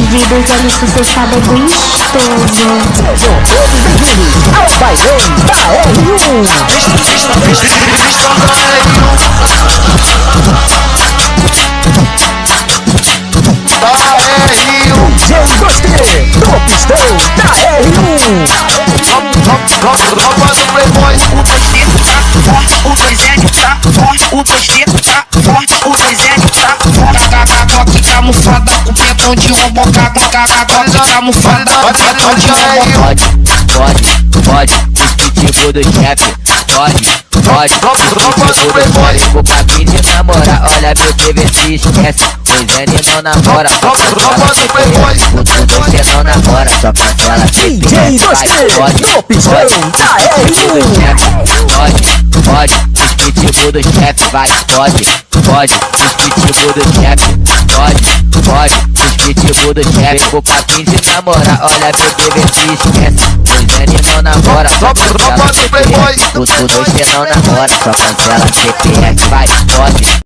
indivíduos, olha isso, cê sabe, é gostoso. Sejam todos bem-vindos ao Bailão da R1. DJ Gostei do Pistão da R1. Tropa do Playboy, o 2 tá forte, o 2 tá forte, o 2 tá forte, o 2 tá forte. Cagadoque camuflada, o pentão de robô, cagadoque camuflada, o pentão de robô. Pode, o pitbull do chefe. Pode, Tropa do Playboy, vou pra 15 namorar, olha meu TV se esquece. Pois ele não namora, tropa do Playboy, você não namora, só cancela DJ Gostei do Pistão da R1. Pode, os pitbull do chefe, vai, pode, os pitbull do chefe, pode, os pitbull do chefe, vou pra 15 namorar, olha meu TV se esquece, pois ele não namora, só cancela do Playboy, você não namora, só cancela CPF, vai, pode.